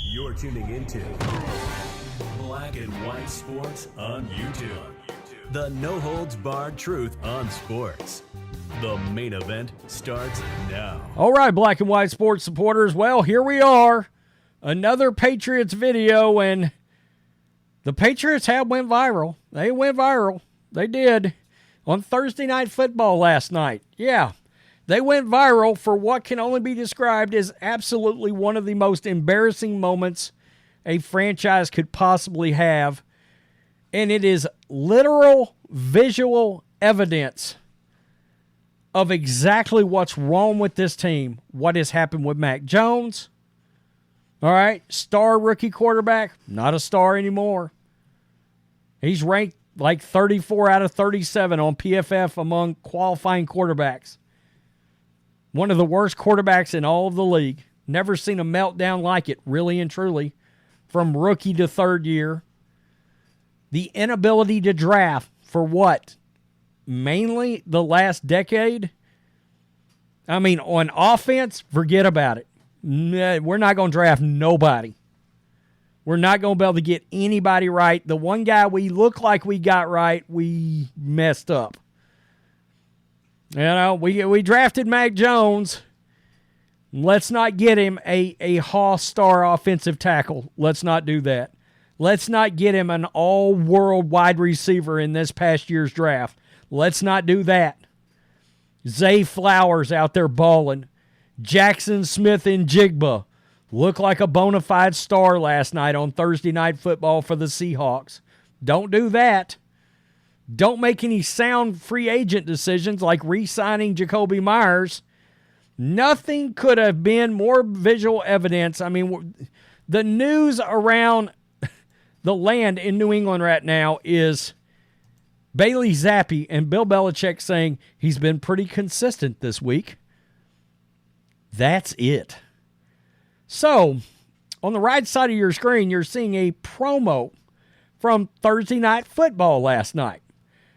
You're tuning into Black and White Sports on YouTube. The no-holds-barred truth on sports. The main event starts now. All right, Black and White Sports supporters. Well, here we are. Another Patriots video, and the Patriots have went viral. They went viral. They did. On Thursday Night Football last night. Yeah. They went viral for what can only be described as absolutely one of the most embarrassing moments a franchise could possibly have. And it is literal visual evidence of exactly what's wrong with this team, what has happened with Mac Jones. All right, star rookie quarterback, not a star anymore. He's ranked like 34 out of 37 on PFF among qualifying quarterbacks. One of the worst quarterbacks in all of the league. Never seen a meltdown like it, really and truly, from rookie to third year. The inability to draft for what? Mainly the last decade? I mean, on offense, forget about it. We're not going to draft nobody. We're not going to be able to get anybody right. The one guy we look like we got right, we messed up. You know, we drafted Mac Jones. Let's not get him a Haas star offensive tackle. Let's not do that. Let's not get him an all-world wide receiver in this past year's draft. Let's not do that. Zay Flowers out there balling. Jackson Smith and Jigba look like a bona fide star last night on Thursday Night Football for the Seahawks. Don't do that. Don't make any sound free agent decisions like re-signing Jacoby Myers. Nothing could have been more visual evidence. I mean, the news around the land in New England right now is Bailey Zappe and Bill Belichick saying he's been pretty consistent this week. That's it. So, on the right side of your screen, you're seeing a promo from Thursday Night Football last night.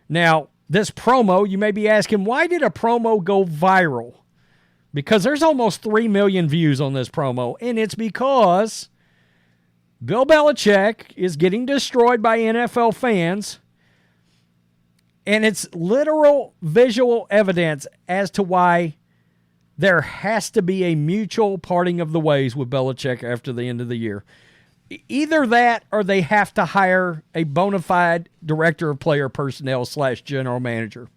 Now, this promo, you may be asking, why did a promo go viral? Because there's almost 3 million views on this promo, and it's because Bill Belichick is getting destroyed by NFL fans, and it's literal visual evidence as to why there has to be a mutual parting of the ways with Belichick after the end of the year. Either that or they have to hire a bona fide director of player personnel / general manager.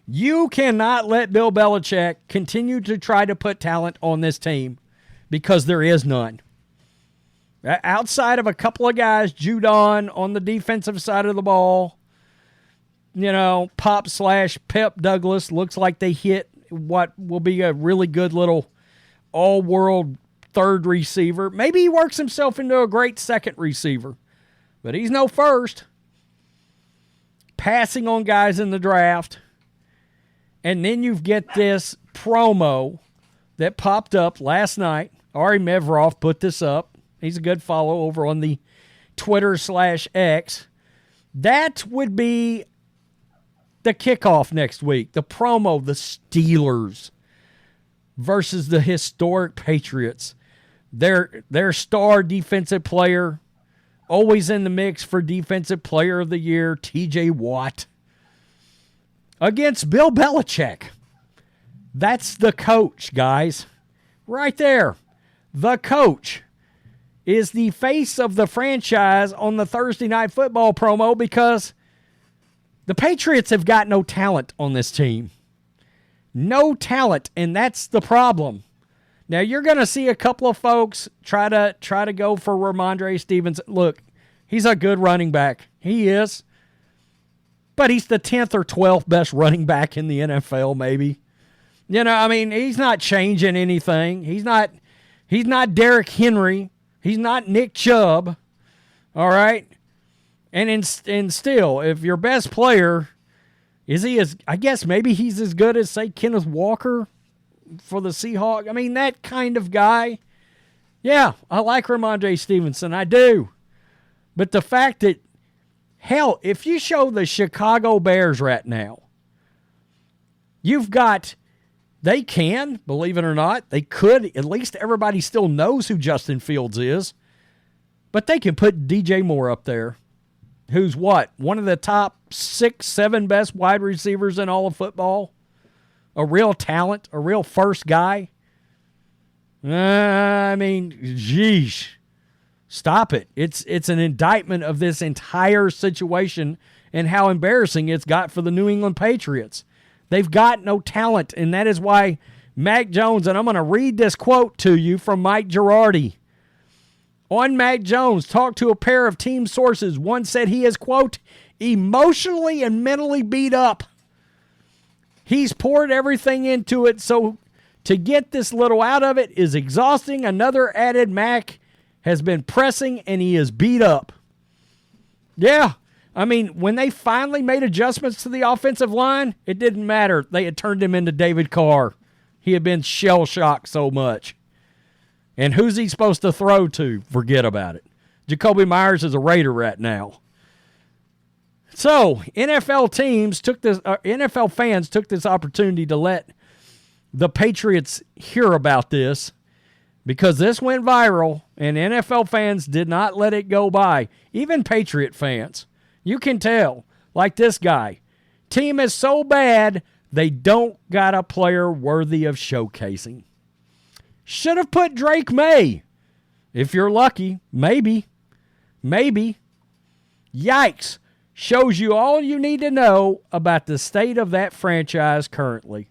You cannot let Bill Belichick continue to try to put talent on this team because there is none. Outside of a couple of guys, Judon on the defensive side of the ball, you know, Pop / Pep Douglas looks like they hit what will be a really good little all-world third receiver. Maybe he works himself into a great second receiver, but he's no first. Passing on guys in the draft. And then you get this promo that popped up last night. Ari Mevrov put this up. He's a good follow over on the Twitter /X. That would be the kickoff next week. The promo, the Steelers versus the historic Patriots. Their star defensive player, always in the mix for Defensive Player of the Year, TJ Watt, against Bill Belichick. That's the coach, guys. Right there. The coach is the face of the franchise on the Thursday Night Football promo because the Patriots have got no talent on this team. No talent, and that's the problem. Now, you're going to see a couple of folks try to go for Ramondre Stevenson. Look, he's a good running back. He is. But he's the 10th or 12th best running back in the NFL, maybe. You know, I mean, he's not changing anything. He's not Derrick Henry. He's not Nick Chubb. All right? And still, if your best player, I guess maybe he's as good as, say, Kenneth Walker for the Seahawks. I mean, that kind of guy. Yeah, I like Ramondre Stevenson. I do. But the fact that, hell, if you show the Chicago Bears right now, you've got They can, believe it or not. They could. At least everybody still knows who Justin Fields is. But they can put DJ Moore up there, who's what? One of the top 6, 7 best wide receivers in all of football. A real talent, a real first guy. I mean, geez. Stop it. It's an indictment of this entire situation and how embarrassing it's got for the New England Patriots. They've got no talent, and that is why Mac Jones, and I'm going to read this quote to you from Mike Girardi. On Mac Jones, talked to a pair of team sources. One said he is, quote, emotionally and mentally beat up. He's poured everything into it, so to get this little out of it is exhausting. Another added, Mac has been pressing, and he is beat up. Yeah, I mean, when they finally made adjustments to the offensive line, it didn't matter. They had turned him into David Carr. He had been shell-shocked so much. And who's he supposed to throw to? Forget about it. Jacoby Myers is a Raider right now. So, NFL fans took this opportunity to let the Patriots hear about this because this went viral, and NFL fans did not let it go by. Even Patriot fans. You can tell, like this guy. Team is so bad, they don't got a player worthy of showcasing. Should have put Drake May. If you're lucky, maybe. Maybe. Yikes. Shows you all you need to know about the state of that franchise currently.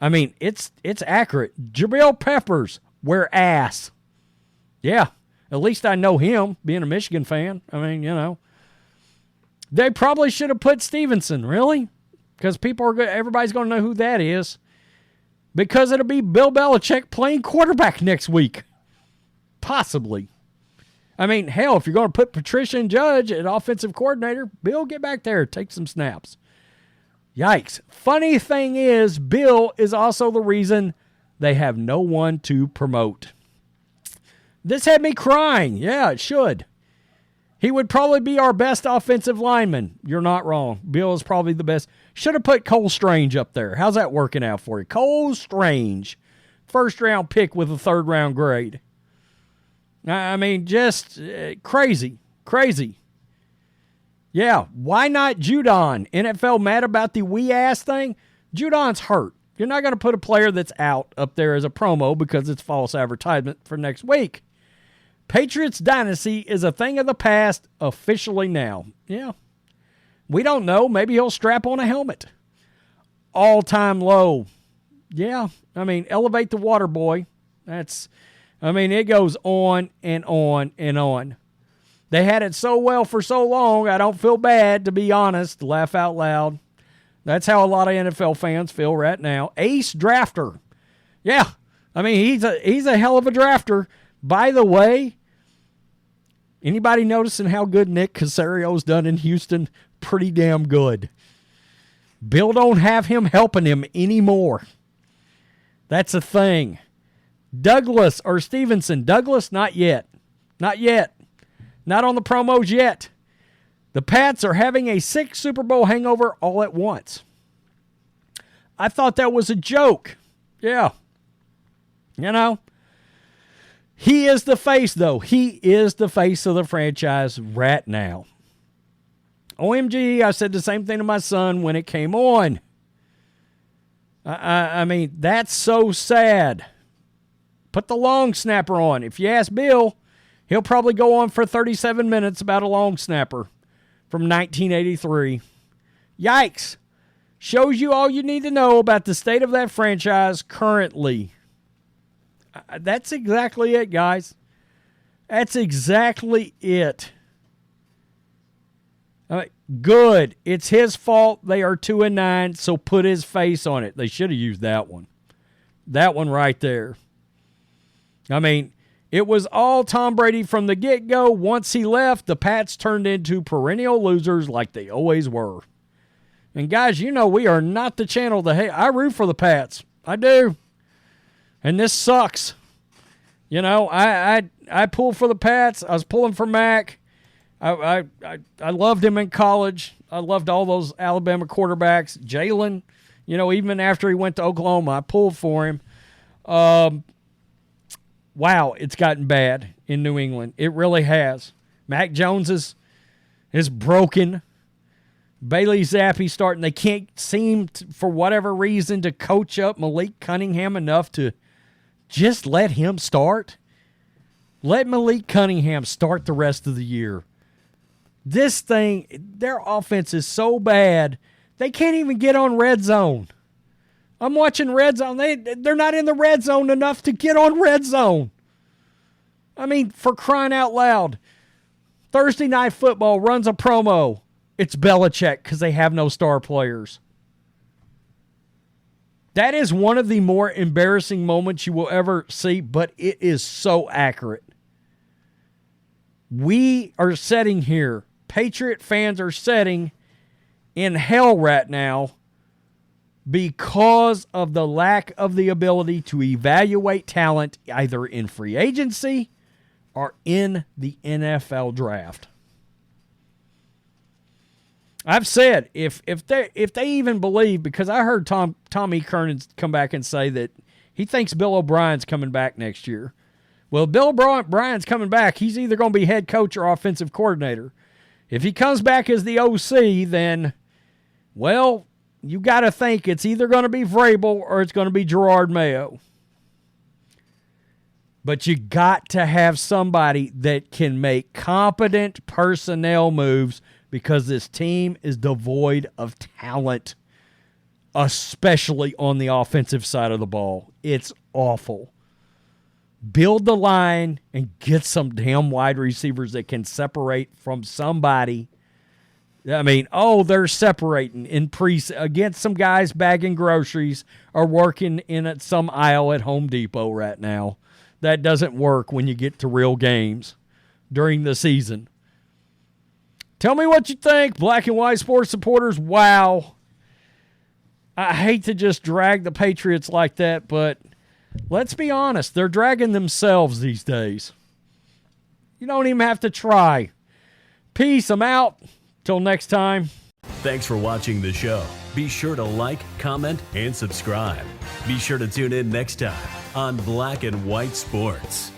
I mean, it's accurate. Jabril Peppers, wear ass. Yeah, at least I know him, being a Michigan fan. I mean, you know. They probably should have put Stevenson, really? Because everybody's going to know who that is. Because it'll be Bill Belichick playing quarterback next week. Possibly. I mean, hell, if you're going to put Patricia and Judge at offensive coordinator, Bill, get back there, take some snaps. Yikes. Funny thing is, Bill is also the reason they have no one to promote. This had me crying. Yeah, it should. He would probably be our best offensive lineman. You're not wrong. Bill is probably the best. Should have put Cole Strange up there. How's that working out for you? Cole Strange. First-round pick with a third-round grade. I mean, just crazy. Crazy. Yeah, why not Judon? NFL mad about the wee-ass thing? Judon's hurt. You're not going to put a player that's out up there as a promo because it's false advertisement for next week. Patriots dynasty is a thing of the past officially now. Yeah. We don't know. Maybe he'll strap on a helmet. All-time low. Yeah. I mean, elevate the water boy. It goes on and on and on. They had it so well for so long, I don't feel bad, to be honest. Laugh out loud. That's how a lot of NFL fans feel right now. Ace drafter. Yeah. I mean, he's a hell of a drafter. By the way, anybody noticing how good Nick Casario's done in Houston? Pretty damn good. Bill don't have him helping him anymore. That's a thing. Douglas or Stevenson. Douglas, not yet. Not yet. Not on the promos yet. The Pats are having a 6th Super Bowl hangover all at once. I thought that was a joke. Yeah. You know. He is the face, though. He is the face of the franchise right now. OMG, I said the same thing to my son when it came on. I mean, that's so sad. Put the long snapper on. If you ask Bill, he'll probably go on for 37 minutes about a long snapper from 1983. Yikes. Shows you all you need to know about the state of that franchise currently. That's exactly it, guys. That's exactly it. Good. It's his fault. They are 2-9, so put his face on it. They should have used that one. That one right there. I mean, it was all Tom Brady from the get-go. Once he left, the Pats turned into perennial losers like they always were. And guys, you know we are not the channel to hate. I root for the Pats. I do. And this sucks. You know, I pull for the Pats. I was pulling for Mac. I loved him in college. I loved all those Alabama quarterbacks. Jalen, Even after he went to Oklahoma, I pulled for him. Wow, it's gotten bad in New England. It really has. Mac Jones is broken. Bailey Zappe starting. They can't seem, for whatever reason, to coach up Malik Cunningham enough to just let him start. Let Malik Cunningham start the rest of the year. This thing, their offense is so bad, they can't even get on red zone. I'm watching red zone. They're not in the red zone enough to get on red zone. I mean, for crying out loud. Thursday Night Football runs a promo. It's Belichick because they have no star players. That is one of the more embarrassing moments you will ever see, but it is so accurate. We are sitting here. Patriot fans are sitting in hell right now because of the lack of the ability to evaluate talent either in free agency or in the NFL draft. I've said if they even believe, because I heard Tommy Kernan come back and say that he thinks Bill O'Brien's coming back next year. Well, Bill O'Brien's coming back. He's either going to be head coach or offensive coordinator. If he comes back as the OC, then, well, you got to think it's either going to be Vrabel or it's going to be Gerard Mayo. But you got to have somebody that can make competent personnel moves because this team is devoid of talent, especially on the offensive side of the ball. It's awful. Build the line and get some damn wide receivers that can separate from somebody. I mean, they're separating in against some guys bagging groceries or working in some aisle at Home Depot right now. That doesn't work when you get to real games during the season. Tell me what you think, black and white sports supporters. Wow. I hate to just drag the Patriots like that, but let's be honest. They're dragging themselves these days. You don't even have to try. Peace. I'm out. Till next time. Thanks for watching the show. Be sure to like, comment, and subscribe. Be sure to tune in next time on Black and White Sports.